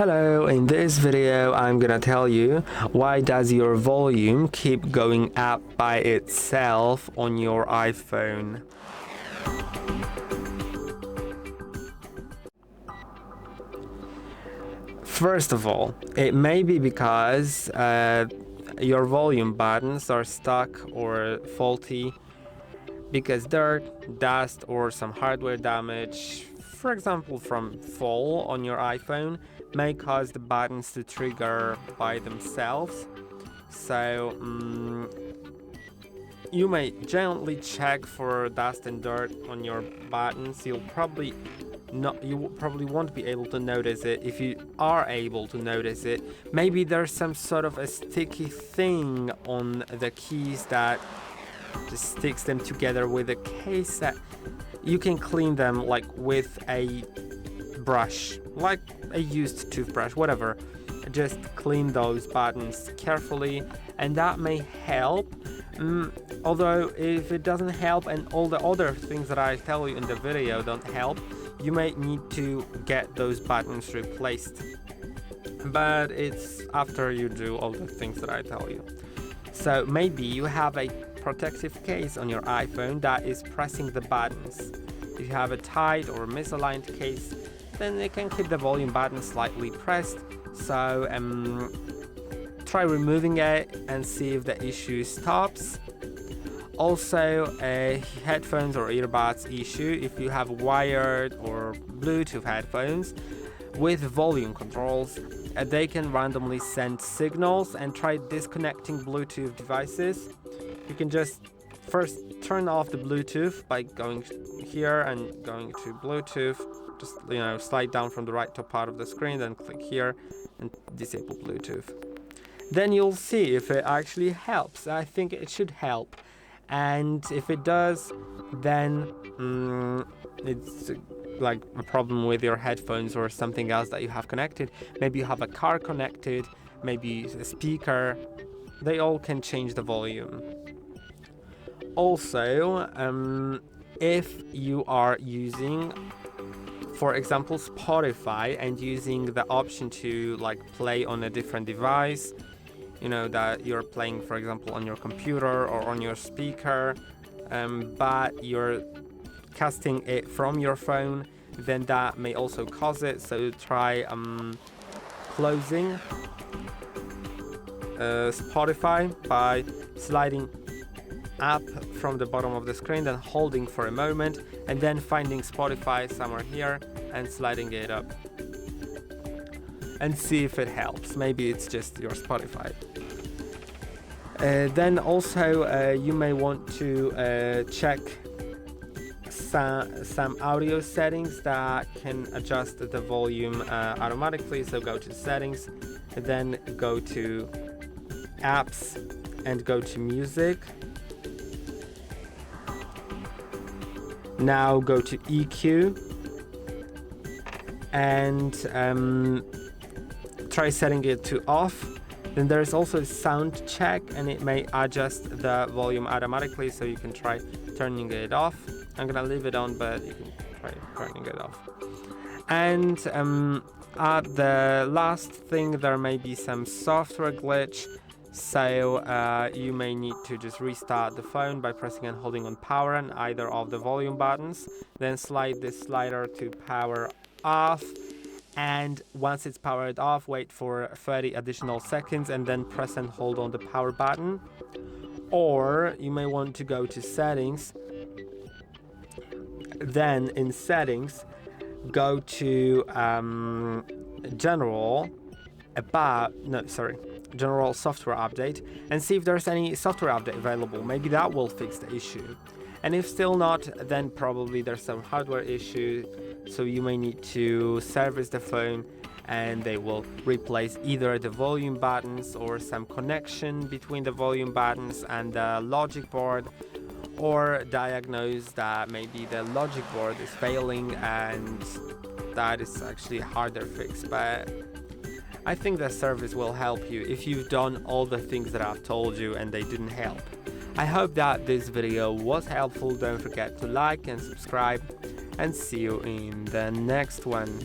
Hello, in this video I'm gonna tell you why does your volume keep going up by itself on your iPhone. First of all, it may be because your volume buttons are stuck or faulty because dirt, dust, or some hardware damage, for example from fall on your iPhone, may cause the buttons to trigger by themselves. So you may gently check for dust and dirt on your buttons. You probably won't be able to notice it. If you are able to notice it, maybe there's some sort of a sticky thing on the keys that just sticks them together with a case that you can clean them like with a brush, like a used toothbrush, whatever. Just clean those buttons carefully and that may help. Although if it doesn't help and all the other things that I tell you in the video don't help, you may need to get those buttons replaced, but it's after you do all the things that I tell you. So maybe you have a protective case on your iPhone that is pressing the buttons. If you have a tight or misaligned case, then it can keep the volume button slightly pressed. So try removing it and see if the issue stops. Also, headphones or earbuds issue. If you have wired or Bluetooth headphones with volume controls, they can randomly send signals, and try disconnecting Bluetooth devices. You can just first turn off the Bluetooth by going here and going to Bluetooth. Just slide down from the right top part of the screen, then click here and disable Bluetooth. Then you'll see if it actually helps. I think it should help, and if it does, then it's like a problem with your headphones or something else that you have connected. Maybe you have a car connected, maybe a speaker. They all can change the volume. Also, if you are using, for example, Spotify and using the option to play on a different device, that you're playing, for example, on your computer or on your speaker, but you're casting it from your phone, then that may also cause it. So try closing Spotify by sliding up from the bottom of the screen, then holding for a moment, and then finding Spotify somewhere here and sliding it up, and see if it helps. Maybe it's just your Spotify. Then also you may want to check some audio settings that can adjust the volume automatically. So go to settings, then go to apps and go to music. Now go to EQ and try setting it to off. Then there's also sound check, and it may adjust the volume automatically, so you can try turning it off. I'm gonna leave it on, but you can try turning it off. And at the last thing, there may be some software glitch, so you may need to just restart the phone by pressing and holding on power and either of the volume buttons, then slide this slider to power off, and once it's powered off, wait for 30 additional seconds and then press and hold on the power button. Or you may want to go to settings, then in settings go to general software update, and see if there's any software update available. Maybe that will fix the issue. And if still not, then probably there's some hardware issue, so you may need to service the phone, and they will replace either the volume buttons or some connection between the volume buttons and the logic board, or diagnose that maybe the logic board is failing, and that is actually a harder fix. But I think the service will help you if you've done all the things that I've told you and they didn't help. I hope that this video was helpful. Don't forget to like and subscribe, and see you in the next one.